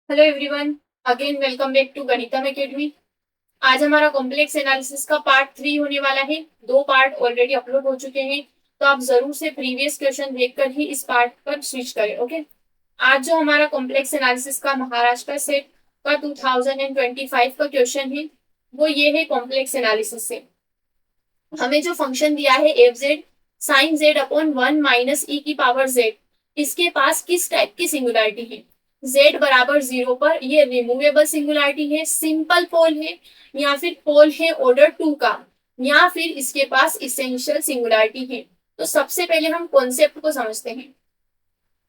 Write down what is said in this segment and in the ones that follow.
Hello everyone, again welcome back to Ganitam academy. आज हमारा complex analysis का पार्ट 3 होने वाला है। दो पार्ट ऑलरेडी अपलोड हो चुके हैं, तो आप जरूर से प्रीवियस क्वेश्चन देखकर ही इस पार्ट पर स्विच करें। ओके, आज जो हमारा कॉम्प्लेक्स एनालिसिस का महाराष्ट्र सेट का 2025 का क्वेश्चन है वो ये है। कॉम्प्लेक्स एनालिसिस से हमें जो फंक्शन दिया है f z sine z upon 1 - e⁻z, इसके पास किस टाइप की सिंगुलरिटी है। z बराबर 0 पर ये रिमूवेबल सिंगुलरिटी है, सिंपल पोल है, या फिर पोल है ऑर्डर 2 का, या फिर इसके पास इसेंशियल सिंगुलरिटी है। तो सबसे पहले हम कॉन्सेप्ट को समझते हैं।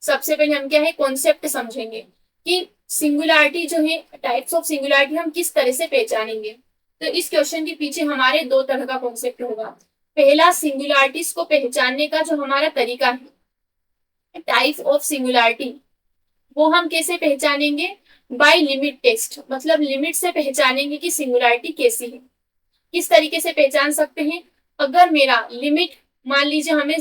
सबसे पहले हम क्या है कॉन्सेप्ट समझेंगे कि सिंगुलरिटी जो है, टाइप्स ऑफ सिंगुलरिटी हम किस तरह से पहचानेंगे। तो इस क्वेश्चन के पीछे हमारे दो तरह का कॉन्सेप्ट होगा। पहला, सिंगुलरिटीज को पहचानने का जो हमारा तरीका है, टाइप ऑफ सिंगुलरिटी, वो हम कैसे पहचानेंगे। बाय लिमिट टेस्ट, मतलब लिमिट से पहचानेंगे कि सिंगुलरिटी कैसी है। किस तरीके से पहचान सकते हैं। अगर मेरा लिमिट, मान लीजिए हमें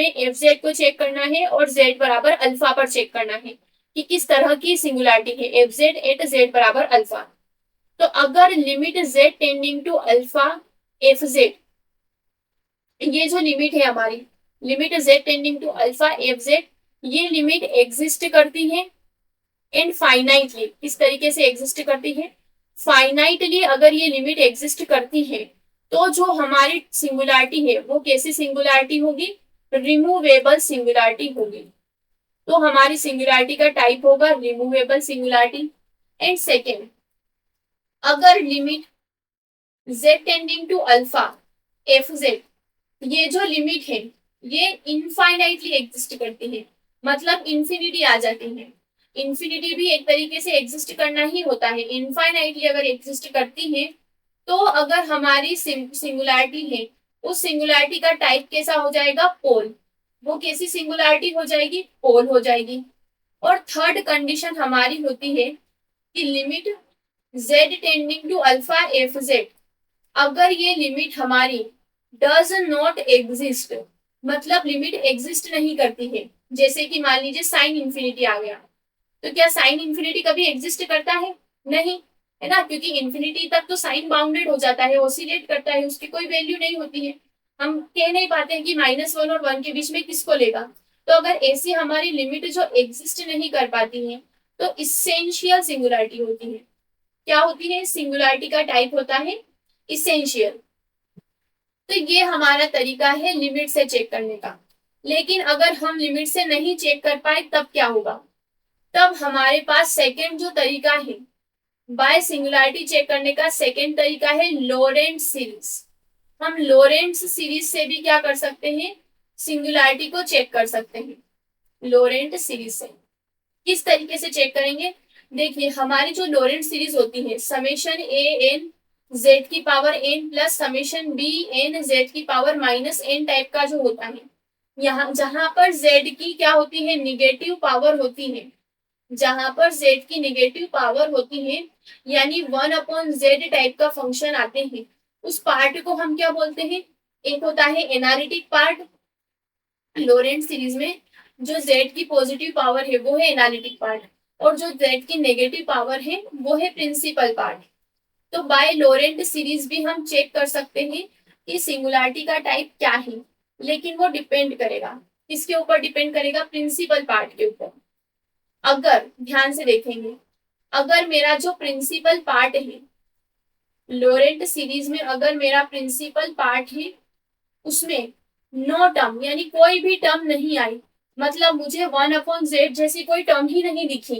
एफ जेड को चेक करना है और जेड बराबर अल्फा पर चेक करना है कि किस तरह की सिंगुलरिटी है एफ जेड एट जेड बराबर अल्फा। तो अगर limit z tending to alpha f z, ये जो लिमिट है हमारी, limit z tending to alpha f z, ये लिमिट एग्जिस्ट करती है एंड फाइनाइटली। किस तरीके से एग्जिस्ट करती है, फाइनाइटली अगर ये लिमिट एग्जिस्ट करती है तो जो हमारी सिंगुलरिटी है वो कैसी सिंगुलरिटी होगी, रिमूवेबल सिंगुलरिटी होगी। तो हमारी सिंगुलरिटी का टाइप होगा रिमूवेबल सिंगुलरिटी। एंड सेकेंड, अगर limit z tending to alpha f z, ये जो लिमिट है ये इनफाइनाइटली एग्जिस्ट करती है, मतलब इंफिनिटी आ जाती है। इंफिनिटी भी एक तरीके से एग्जिस्ट करना ही होता है। इनफाइनाइटली अगर एग्जिस्ट करती है तो अगर हमारी सिंगुलरिटी है, उस सिंगुलरिटी का टाइप कैसा हो जाएगा, पोल। वो कैसी सिंगुलरिटी हो जाएगी, पोल हो जाएगी। और थर्ड कंडीशन हमारी होती है कि limit z tending to alpha f z, अगर ये लिमिट हमारी डज नॉट एग्जिस्ट, मतलब लिमिट एग्जिस्ट नहीं करती है। जैसे कि मान लीजिए साइन इंफिनिटी आ गया, तो क्या साइन इंफिनिटी कभी एग्जिस्ट करता है, नहीं, है ना, क्योंकि इंफिनिटी तक तो साइन बाउंडेड हो जाता है, ऑसिलेट करता है, उसकी कोई वैल्यू नहीं होती है। हम कह नहीं पाते हैं कि -1 और 1 के बीच में किसको लेगा। तो अगर ऐसी हमारी लिमिट जो एग्जिस्ट नहीं कर पाती है तो इसेंशियल सिंगुलरिटी होती है। क्या होती है, सिंगुलरिटी का टाइप होता है इसेंशियल। तो ये हमारा तरीका है लिमिट से चेक करने का। लेकिन अगर हम लिमिट से नहीं चेक कर पाए तब क्या होगा, तब हमारे पास सेकेंड जो तरीका है बाय सिंगुलरिटी चेक करने का, सेकेंड तरीका है लोरेंट्ज सीरीज। हम लोरेंट्ज सीरीज से भी क्या कर सकते हैं, सिंगुलरिटी को चेक कर सकते हैं। लोरेंट सीरीज से किस तरीके से चेक करेंगे, देखिए हमारी जो लोरेंट सीरीज होती है, समेशन ए एन जेड की power n plus summation b n z की पावर माइनस एन टाइप का जो होता है, यहाँ जहां पर जेड की क्या होती है, निगेटिव पावर होती है, जहां पर z की निगेटिव पावर होती है, यानी 1/z टाइप का फंक्शन आते हैं, उस पार्ट को हम क्या बोलते हैं, एक होता है एनालिटिक पार्ट। लोरेंट सीरीज में जो z की पॉजिटिव पावर है वो है एनालिटिक पार्ट, और जो z की नेगेटिव पावर है वो है प्रिंसिपल पार्ट। तो बाय लोरेंट सीरीज भी हम चेक कर सकते हैं कि सिंगुलरिटी का टाइप क्या है, लेकिन वो डिपेंड करेगा, किसके ऊपर डिपेंड करेगा, प्रिंसिपल पार्ट के ऊपर। अगर ध्यान से देखेंगे, अगर मेरा जो प्रिंसिपल पार्ट है लोरेंट सीरीज में, अगर मेरा प्रिंसिपल पार्ट है उसमें नो टर्म, यानी कोई भी टर्म नहीं आई, मतलब मुझे 1/z जैसी कोई टर्म ही नहीं दिखी,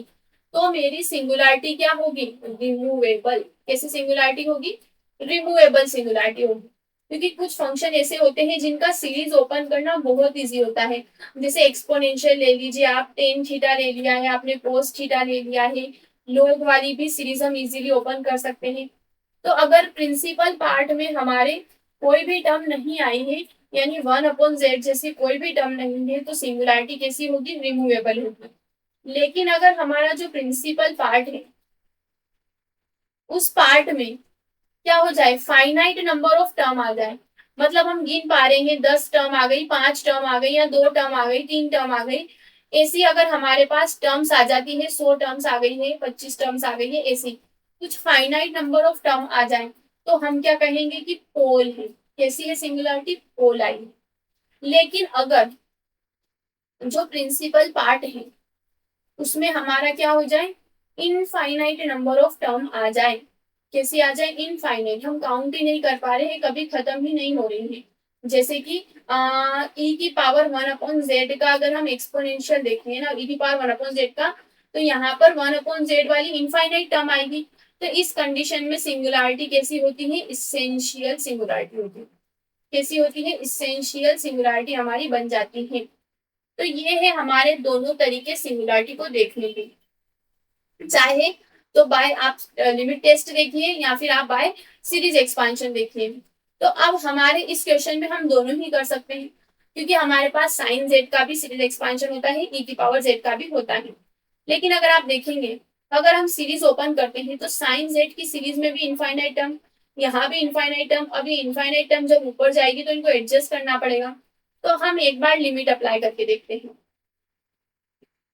तो मेरी सिंगुलरिटी क्या होगी, रिमूवेबल। कैसी सिंगुलरिटी होगी, रिमूवेबल सिंगुलरिटी होगी। क्योंकि कुछ फंक्शन ऐसे होते हैं जिनका सीरीज ओपन करना बहुत इजी होता है। जैसे एक्सपोनेंशियल ले लीजिए आप, टेन थीटा ले लिया है आपने, कोस थीटा ले लिया है, लोग वाली भी सीरीज हम इजीली ओपन कर सकते हैं। तो अगर प्रिंसिपल पार्ट में हमारे कोई भी टर्म नहीं आई है, यानी 1/z जैसी कोई भी टर्म नहीं है, तो सिंगुलरिटी कैसी होगी, रिमूवेबल होगी। लेकिन अगर हमारा जो प्रिंसिपल पार्ट है उस पार्ट में क्या हो जाए, फाइनाइट नंबर ऑफ टर्म आ जाए, मतलब हम गिन पा रहे हैं 10 टर्म आ गई, 5 टर्म आ गई, या 2 टर्म आ गई, 3 टर्म आ गई, ऐसी अगर हमारे पास टर्म्स आ जाती है, 100 टर्म्स आ गई है, 25 टर्म्स आ गई है, ऐसी कुछ फाइनाइट नंबर ऑफ टर्म आ जाए तो हम क्या कहेंगे कि पोल है। कैसी है सिंगुलरिटी? पोल आई है। लेकिन अगर जो प्रिंसिपल पार्ट है उसमें हमारा क्या हो जाए, इनफाइनाइट नंबर ऑफ टर्म आ जाए। कैसे आ जाए? इनफाइनाइट, हम काउंट ही नहीं कर पा रहे हैं, कभी खत्म ही नहीं हो रही है। जैसे कि ई की पावर 1/z का अगर हम एक्सपोनेंशियल देखें ना, ई की पावर 1/z का, तो यहाँ पर 1/z वाली इनफाइनाइट टर्म आएगी। तो इस कंडीशन में सिंगुलरिटी कैसी होती है? इसेंशियल सिंगुलरिटी होती है। कैसी होती है? इसेंशियल सिंगुलरिटी हमारी बन जाती है। तो ये है हमारे दोनों तरीके सिंगुलरिटी को देखने के। चाहे तो बाय आप लिमिट टेस्ट देखिए या फिर आप बाय सीरीज एक्सपांशन देखिए। तो अब हमारे इस क्वेश्चन में हम दोनों ही कर सकते हैं, क्योंकि हमारे पास साइन जेड का भी सीरीज एक्सपांशन होता है, ई की पावर जेड का भी होता है। लेकिन अगर आप देखेंगे, अगर हम सीरीज ओपन करते हैं तो साइन जेड की सीरीज में भी इनफाइनाइट टर्म, यहाँ भी इनफाइनाइट टर्म, अभी इनफाइनाइट टर्म जब ऊपर जाएगी तो इनको एडजस्ट करना पड़ेगा। तो हम एक बार लिमिट अप्लाई करके देखते हैं।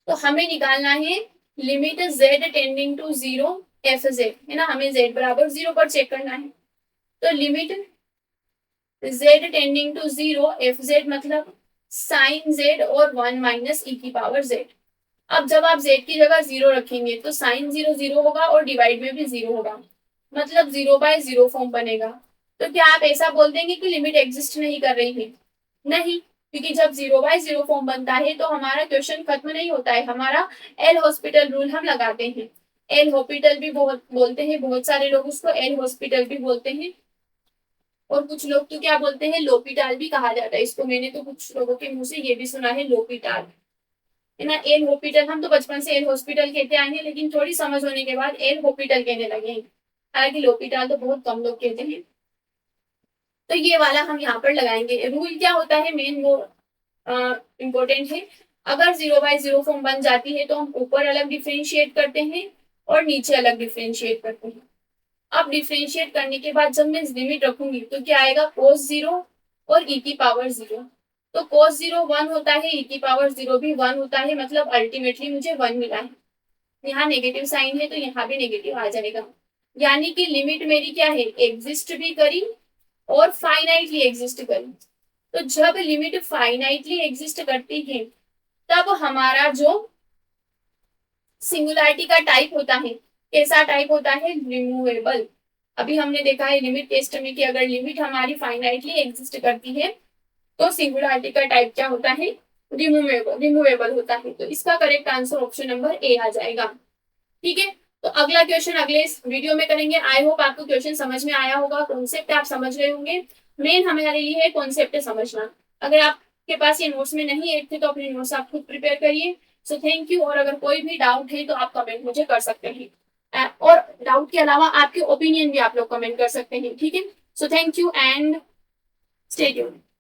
तो हमें निकालना है limit z tending to 0 f z, है ना, हमें z बराबर 0 पर चेक करना है। तो limit z tending to 0 f z मतलब साइन z और 1 माइनस ई की पावर z। अब जब आप z की जगह 0 रखेंगे तो साइन 0 0 होगा और डिवाइड में भी 0 होगा, मतलब 0/0 फॉर्म बनेगा। तो क्या आप ऐसा बोल देंगे कि लिमिट एग्जिस्ट नहीं कर रही है? नहीं, क्योंकि जब 0/0 फॉर्म बनता है तो हमारा क्वेश्चन खत्म नहीं होता है, हमारा एल हॉस्पिटल रूल हम लगाते हैं। एल हॉस्पिटल भी बहुत बोलते हैं, बहुत सारे लोग उसको एल हॉस्पिटल भी बोलते हैं, और कुछ लोग तो क्या बोलते हैं, लोपिटाल भी कहा जाता है इसको। मैंने तो कुछ लोगों के मुंह से ये भी सुना है लोपिटाल, है ना। एल हॉस्पिटल, हम तो बचपन से एल हॉस्पिटल कहते आए हैं, लेकिन थोड़ी समझ होने के बाद एल हॉस्पिटल कहने लगे हैं। हालांकि लोपिटाल तो बहुत कम लोग कहते हैं। तो ये वाला हम यहाँ पर लगाएंगे। रूल क्या होता है मेन, वो इम्पोर्टेंट है। अगर 0/0 फॉर्म बन जाती है तो हम ऊपर अलग डिफ्रेंशिएट करते हैं और नीचे अलग डिफ्रेंशिएट करते हैं। अब डिफ्रेंशिएट करने के बाद जब मैं लिमिट रखूंगी तो क्या आएगा, cos 0 और e की पावर 0। तो cos 0 1 होता है, e की पावर 0 भी 1 होता है, मतलब अल्टीमेटली मुझे 1 मिला है। यहाँ नेगेटिव साइन है तो यहाँ भी नेगेटिव आ जाएगा। यानी कि लिमिट मेरी क्या है, एग्जिस्ट भी करी और फाइनाइटली एग्जिस्ट करी। तो जब लिमिट फाइनाइटली एग्जिस्ट करती है तब हमारा जो सिंगुलरिटी का टाइप होता है, कैसा टाइप होता है, रिमूवेबल। अभी हमने देखा है लिमिट टेस्ट में कि अगर लिमिट हमारी फाइनाइटली एग्जिस्ट करती है तो सिंगुलरिटी का टाइप क्या होता है, रिमूवेबल होता है। तो इसका correct answer option number A आ जाएगा। ठीक है, तो अगला क्वेश्चन अगले इस वीडियो में करेंगे। आई होप आपको क्वेश्चन समझ में आया होगा, कॉन्सेप्ट आप समझ रहे होंगे। मेन हमारे लिए है कॉन्सेप्ट समझना। अगर आपके पास ये नोट्स में नहीं ऐड थे तो अपने नोट्स आप खुद प्रिपेयर करिए। So thank you. और अगर कोई भी डाउट है तो आप कमेंट मुझे कर सकते हैं, और डाउट के अलावा आपके ओपिनियन भी आप लोग कमेंट कर सकते हैं। ठीक है, so thank you and stay tuned.